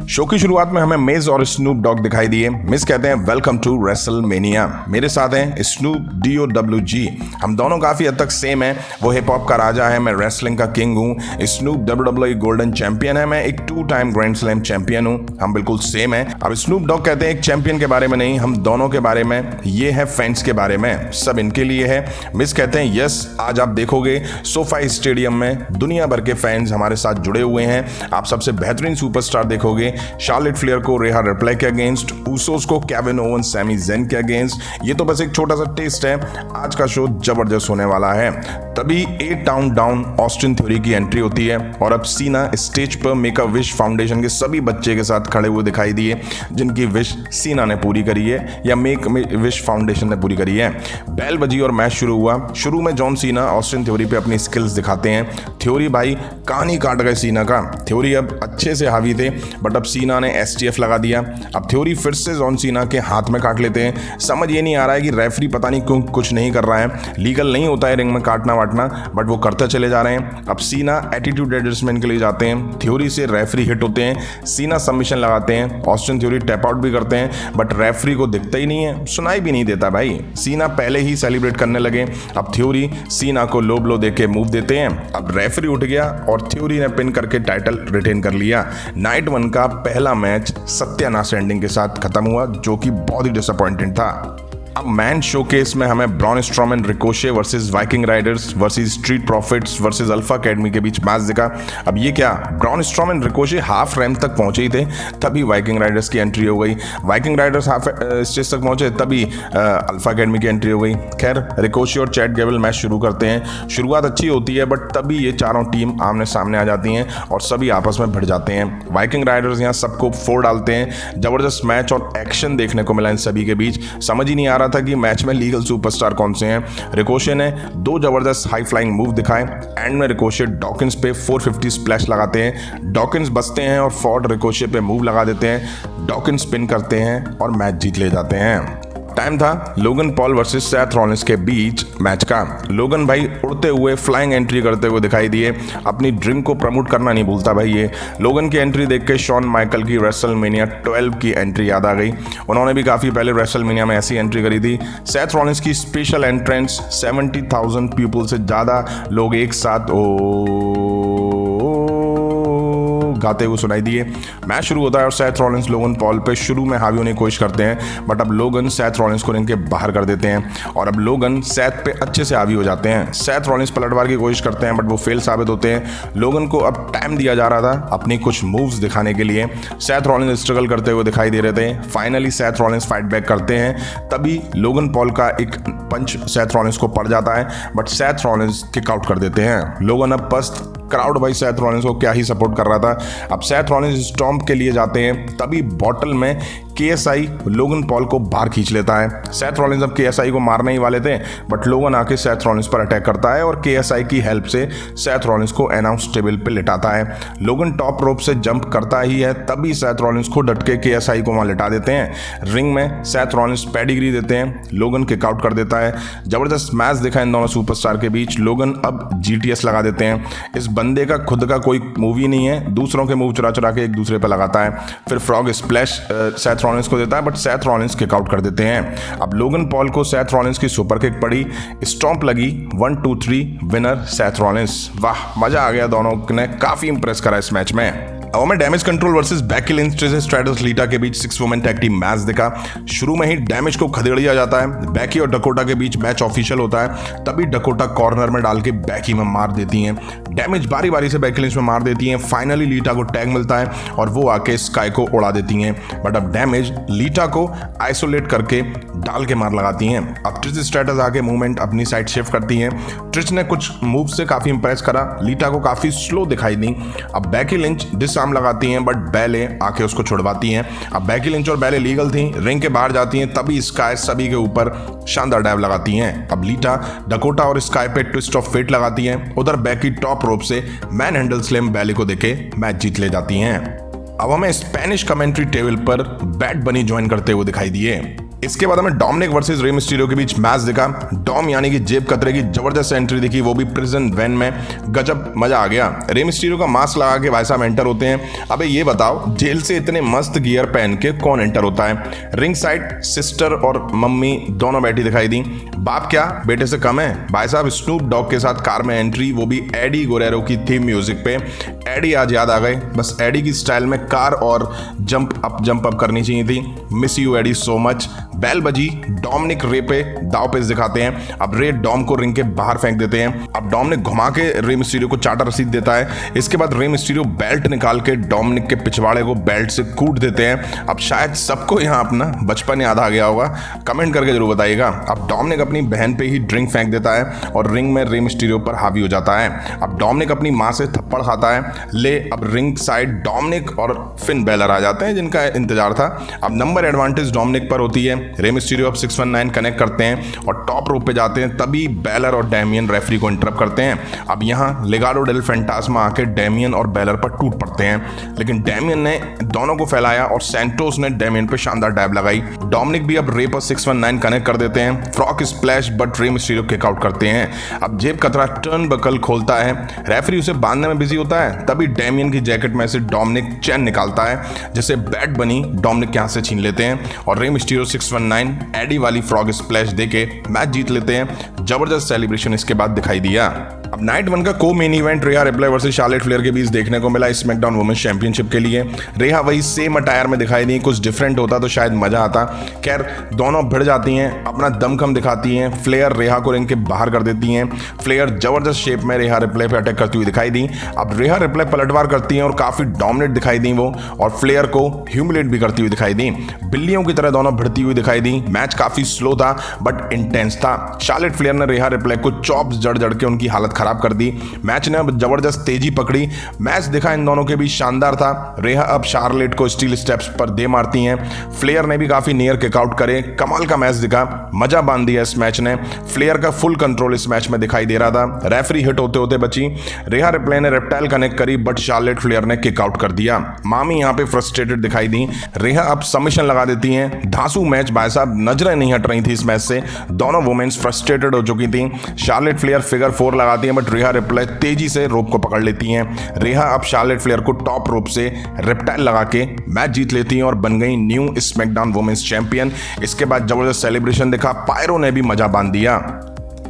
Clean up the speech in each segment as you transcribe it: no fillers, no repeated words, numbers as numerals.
Show की शुरुआत में हमें मिज और स्नूप डॉग दिखाई दिए। मिज कहते हैं वेलकम टू रेसलमेनिया। मेरे साथ हैं स्नूप DOWG। हम दोनों काफी हद तक सेम हैं। वो हिप हॉप का राजा है, मैं रेसलिंग का किंग हूँ। स्नूप WWE गोल्डन चैंपियन है, मैं एक 2 टाइम ग्रैंड स्लैम चैंपियन हूँ। हम बिल्कुल सेम हैं। अब स्नूप डॉग कहते हैं एक चैंपियन के बारे में नहीं, हम दोनों के बारे में। ये है फैंस के बारे में, सब इनके लिए है। मिज कहते हैं यस, आज आप देखोगे सोफा स्टेडियम में दुनिया भर के फैंस हमारे साथ जुड़े हुए हैं। आप सबसे बेहतरीन सुपरस्टार देखोगे, शार्लेट फ्लेयर को रेहा रिप्लाई के अगेंस्ट, ऊसोस को केविन ओवन सैमी ज़ेन के अगेंस्ट। ये तो बस एक छोटा सा टेस्ट है, आज का शो जबरदस्त होने वाला है। तभी 8 टाउन डाउन ऑस्टिन थ्योरी की एंट्री होती है और अब सीना स्टेज पर मेक अ विश फाउंडेशन के सभी बच्चे के साथ खड़े हुए दिखाई दिए, जिनकी विश सीना ने पूरी करी है या मेक विश फाउंडेशन ने पूरी करी है। बेल बजी और मैच शुरू हुआ। शुरू में जॉन सीना ऑस्टिन थ्योरी पे अपनी स्किल्स दिखाते हैं। थ्योरी भाई कहानी काट गए सीना का। थ्योरी अब अच्छे से हावी थे, बट अब सीना ने STF लगा दिया। अब थ्योरी फिर से जॉन सीना के हाथ में काट लेते हैं। समझ ये नहीं आ रहा है कि रेफरी पता नहीं क्यों कुछ नहीं कर रहा है। लीगल नहीं होता है रिंग में काटना वाटना, बट वो करते चले जा रहे हैं। अब सीना एटीट्यूड एडजस्टमेंट के लिए जाते हैं। थ्योरी से रेफरी हिट होते हैं। सीना सबमिशन लगाते हैं। ऑस्टिन थ्योरी टैप आउट भी करते हैं, बट रेफरी को दिखता ही नहीं है, सुनाई भी नहीं देता भाई। सीना पहले ही सेलिब्रेट करने लगे। अब थ्योरी सीना को लो ब्लो देके मूव देते हैं। अब रेफरी उठ गया और थ्योरी ने पिन करके टाइटल रिटेन कर लिया। नाइट 1 का पहला मैच सत्यानाश एंडिंग के साथ खत्म हुआ, जो कि बहुत ही डिसअपॉइंटेड था। अब मैन शोकेस में हमें Braun Strowman Ricochet versus Viking Raiders versus Street Profits versus Alpha Academy के बीच मैच दिखा। अब ये क्या, Braun Strowman Ricochet half ramp तक पहुंचे ही थे, तभी वाइकिंग राइडर्स की एंट्री हो गई। वाइकिंग राइडर्स हाफ स्टेज तक पहुंचे, तभी अल्फा अकेडमी की एंट्री हो गई। खैर, रिकोशे और चैट गेबल मैच शुरू करते हैं। शुरुआत अच्छी होती है, बट तभी ये चारों टीम आमने सामने आ जाती हैं और सभी आपस में भिड़ जाते हैं। वाइकिंग राइडर्स यहाँ सबको फोड़ डालते हैं। जबरदस्त मैच और एक्शन देखने को मिला इन सभी के बीच। समझ ही नहीं आ रहा था कि मैच में लीगल सुपरस्टार कौन से हैं। रिकोशे ने 2 जबरदस्त हाई फ्लाइंग मूव दिखाए। एंड में रिकोशे डॉकिंस पे 450 स्प्लैश लगाते हैं। डॉकिंस बचते हैं और फॉर्ड रिकोशे पे मूव लगा देते हैं। डॉकिंस स्पिन करते हैं और मैच जीत ले जाते हैं। टाइम था Logan Paul versus Seth Rollins के बीच मैच का। लोगन भाई उड़ते हुए फ्लाइंग एंट्री करते हुए दिखाई दिए। अपनी ड्रिंक को प्रमोट करना नहीं भूलता भाई ये। लोगन की एंट्री देख के शॉन माइकल की रेसलमेनिया 12 की एंट्री याद आ गई। उन्होंने भी काफ़ी पहले रेसलमेनिया में ऐसी एंट्री करी थी। सेथ रॉलिंस की स्पेशल एंट्रेंस 70,000 पीपल से ज़्यादा लोग एक साथ गाते हुए सुनाई दिए। मैच शुरू होता है और सेथ रॉलिंस लोगन पॉल पे शुरू में हावी होने की कोशिश करते हैं, बट अब लोगन सेथ रॉलिंस को रिंग के बाहर कर देते हैं और अब लोगन सेथ पे अच्छे से हावी हो जाते हैं। सेथ रॉलिंस पलटवार की कोशिश करते हैं, बट वो फेल साबित होते हैं। लोगन को अब टाइम दिया जा रहा था अपनी कुछ मूव्स दिखाने के लिए। सेथ रॉलिंस स्ट्रगल करते हुए दिखाई दे रहे थे। Finally Seth Rollins fight back करते हैं। तभी लोगन पॉल का एक पंच सेथ रॉलिंस को पड़ जाता है, but Seth Rollins kick out कर देते हैं। लोगन अब पस्त। क्राउड भाई सेथ रॉलिंस को क्या ही सपोर्ट कर रहा था। अब सेथ रॉलिंस स्टॉम्प के लिए जाते हैं, तभी बॉटल में KSI लोगन पॉल को बाहर खींच लेता है। सेथ रॉलिंस अब KSI को मारने ही वाले थे, बट लोगन आके सेथ रॉलिंस पर अटैक करता है और KSI की हेल्प से सेथ रॉलिंस को अनाउंस टेबल पे लिटाता है। लोगन टॉप रोप से जंप करता ही है, तभी सेथ रॉलिंस को डट के KSI को वहां लिटा देते हैं। रिंग में सेथ रॉलिंस पेडिग्री देते हैं। लोगन किक आउट कर देता है। जबरदस्त मैच दिखा इन दोनों सुपरस्टार के बीच। लोगन अब GTS लगा देते हैं। इस बंदे का खुद का कोई मूव ही नहीं है, दूसरों के मूव चुरा चुरा के एक दूसरे पे लगाता है। फिर फ्रॉग स्प्लैश सेथ रॉलिंस को देता है, but Seth Rollins kick out कर देते हैं। अब लोगन पॉल को सेथ रॉलिंस की सुपर किक पड़ी, स्टॉम्प लगी, 1 2 3 विनर सेथ रॉलिंस। वाह, मजा आ गया। दोनों ने काफी इंप्रेस करा इस मैच में। अब हमें damage control versus Becky Lynch stratus लीटा के बीच 6 वुमेन टैग टीम मैच दिखा। शुरू में ही डैमेज को खदेड़ दिया जाता है। बेकी और डकोटा के बीच मैच ऑफिशियल होता है, तभी डकोटा कॉर्नर में डाल के बेकी में मार देती हैं। डैमेज बारी बारी से बेकी लिंच में मार देती हैं। फाइनली लीटा को टैग मिलता है और वो आके स्काई को उड़ा देती हैं, बट अब डैमेज लीटा को आइसोलेट करके डाल के मार लगाती हैं। अब ट्रिश स्ट्रैटस आके मूवमेंट अपनी साइड शिफ्ट करती हैं। ट्रिश ने कुछ मूव से काफी इंप्रेस करा, लीटा को काफी स्लो दिखाई दी। अब बेकी लिंच डिसआर्म लगाती हैं, बट बैले आके उसको छुड़वाती हैं। अब बेकी लिंच और बैले लीगल थी, रिंग के बाहर जाती हैं, तभी स्काई सभी के ऊपर शानदार डाइव लगाती हैं। अब लीटा डकोटा और स्काई पे ट्विस्ट ऑफ फेट लगाती हैं। उधर बेकी टॉप रोप से मैन हैंडल स्लैम बैले को देके मैच जीत ले जाती हैं। अब हमें स्पेनिश कमेंट्री टेबल पर बैड बनी ज्वाइन करते हुए दिखाई दिए। इसके बाद हमें डोमिनिक वर्सेस रे मिस्टीरियो के बीच मैच दिखा। डॉम यानी कि जेब कतरे की जबरदस्त एंट्री दिखी, वो भी प्रिजन वैन में। गजब मजा आ गया। रे मिस्टीरियो का मास्क लगा के भाई साहब एंटर होते हैं। अबे ये बताओ, जेल से इतने मस्त गियर पहन के कौन एंटर होता है? रिंग साइड सिस्टर और मम्मी दोनों बैठी दिखाई दी। बाप क्या बेटे से कम है? भाई साहब स्नूप डॉग के साथ कार में एंट्री, वो भी एडी गुरेरो की थीम म्यूजिक पे। एडी आज याद आ गए, बस एडी की स्टाइल में कार और जंप अप करनी चाहिए थी। Miss you Eddie so much. Bell बजी, डोमिनिक रे पे दाव पेच दिखाते हैं। अब रे डॉम को रिंग के बाहर फेंक देते हैं। अब डोमिनिक घुमा के रे मिस्टीरियो को चाटा रसीद देता है। इसके बाद रे मिस्टीरियो बेल्ट निकाल के डोमिनिक के पिछवाड़े को बेल्ट से कूट देते हैं। अब शायद सबको यहाँ अपना बचपन याद आ गया होगा, कमेंट करके जरूर बताइएगा। अब डोमिनिक अपनी बहन पे ही ड्रिंक फेंक देता है और रिंग में रे मिस्टीरियो पर हावी हो जाता है। अब डोमिनिक अपनी माँ से थप्पड़ खाता है। ले अब रिंग साइड डोमिनिक और फिन बेलर आ जाते हैं, जिनका इंतजार था। अब नंबर एडवांटेज डोमिनिक पर होती है। रे मिस्टीरियो अब 619 कनेक्ट करते हैं और टॉप रोप पे जाते हैं। तभी बेलर और डैमियन रेफरी को इंटरप्ट करते हैं। अब यहाँ लेगाडो डेल फैंटास्मा आके डैमियन और बेलर पर टूट पड़ते हैं, लेकिन डैमियन ने दोनों को फैलाया और सैंटोस ने डैमियन पे शानदार डैब लगाई। डोमिनिक भी अब रे पर 619 कनेक्ट कर देते हैं। Frock splash but Rey Mysterio kick out करते हैं। अब जेब कतरा टर्न बकल खोलता है, रेफरी उसे बांधने में बिजी होता है। तभी डैमियन की जैकेट में से डोमिनिक चैन निकालता है, जिसे बैट बनी डोमिनिक के हाथ से छीन लेते हैं और रे मिस्टीरियो 619 एडी वाली फ्रॉग स्प्लैश देके मैच जीत लेते हैं। जबरदस्त सेलिब्रेशन इसके बाद दिखाई दिया। अब नाइट 1 का को मेन इवेंट रेहा रिप्ले वर्सेस शार्लेट फ्लेयर के बीच देखने को मिला स्मैकडाउन वुमेन्स चैंपियनशिप के लिए। रेहा वही सेम अटायर में दिखाई दी, कुछ डिफरेंट होता तो शायद मजा आता। खैर दोनों भिड़ जाती हैं, अपना दमखम दिखाती हैं। फ्लेयर रेहा को रिंग के बाहर कर देती हैं। फ्लेयर जबरदस्त शेप में रेहा रिप्ले पे अटैक करती हुई दिखाई दी। अब रेहा रिप्ले पलटवार करती हैं और काफी डोमिनेट दिखाई दी वो, और फ्लेयर को ह्यूमिलेट भी करती हुई दिखाई दी। बिल्लियों की तरह दोनों भिड़ती हुई दिखाई दी। मैच काफी स्लो था बट इंटेंस था। शार्लेट फ्लेयर ने रेहा रिप्ले को चॉप्स जड़ के उनकी हालत खराब कर दी। मैच ने अब जबरदस्त तेजी पकड़ी। मैच दिखा इन दोनों के बीच शानदार था। रेहा अब शार्लेट को स्टील स्टेप्स पर दे मारती हैं। फ्लेयर ने भी काफी नियर किकआउट करे। कमाल का मैच दिखा, मजा बांध दिया इस मैच ने। फ्लेयर का फुल कंट्रोल इस मैच में दिखाई दे रहा था। रेफरी हिट होते होते बची। रेहा रिप्ले ने रेप्टाइल कनेक्ट करी बट शार्लेट फ्लेयर ने किकआउट कर दिया। मामी यहाँ पे फ्रस्ट्रेटेड दिखाई दी। रेहा अब सबमिशन लगा देती हैं। धांसू मैच भाई साहब, नजरें नहीं हट रही थी इस मैच से। दोनों वुमेन्स फ्रस्ट्रेटेड हो चुकी थी। शार्लेट फ्लेयर फिगर 4 लगाती है बट रेहा रिप्ले तेजी से रोप को पकड़ लेती हैं। रेहा अब शार्लेट फ्लेयर को टॉप रोप से रेप्टाइल लगा के मैच जीत लेती हैं और बन गई न्यू स्मैकडाउन वुमेन्स चैंपियन। इसके बाद जबरदस्त सेलिब्रेशन दिखा, पायरो ने भी मजा बांध दिया।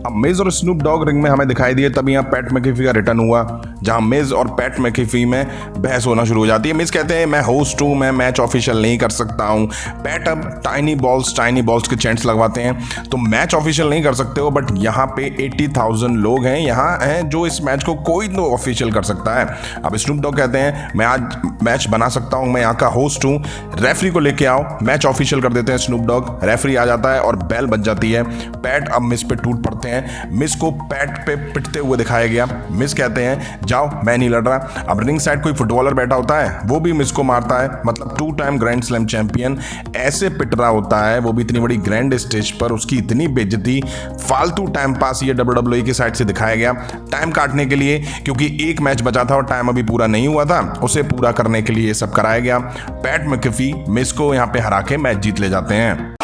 अब मिज और स्नूप डॉग रिंग में हमें दिखाई दिए। तब यहाँ पैट मैकेफी का रिटर्न हुआ, जहां मिज और पैट मैकेफी में बहस होना शुरू हो जाती है। मिज कहते हैं मैं होस्ट हूं, मैं मैच ऑफिशियल नहीं कर सकता हूं। पैट अब टाइनी बॉल्स के चैंट्स लगवाते हैं, तो मैच ऑफिशियल नहीं कर सकते हो, बट यहाँ पे 80,000 लोग हैं यहाँ हैं जो इस मैच को कोई तो ऑफिशियल कर सकता है। अब स्नूप डॉग कहते हैं मैं आज मैच बना सकता हूँ, मैं यहाँ का होस्ट हूँ, रेफरी को लेके आओ, मैच ऑफिशियल कर देते हैं स्नूप डॉग। रेफरी आ जाता है और बेल बज जाती है। पैट अब मिस पे टूट पड़ते हैं। मिस को पैट पे पिटते हुए दिखाया गया। मिस कहते हैं जाओ मैं नहीं लड़ रहा। अब रिंग साइड कोई फुटबॉलर बैठा होता है, वो भी मिस को मारता है, मतलब 2 टाइम ग्रैंड स्लैम चैंपियन ऐसे पिट रहा होता है, वो भी इतनी बड़ी ग्रैंड स्टेज पर। उसकी इतनी बेइज्जती, फालतू टाइम पास ये WWE की साइड से दिखाया गया टाइम काटने के लिए, क्योंकि एक मैच बचा था और टाइम अभी पूरा नहीं हुआ था, उसे पूरा करने के लिए ये सब कराया गया। पैट मैकेफी मिस को यहाँ पे हरा के मैच जीत ले जाते हैं।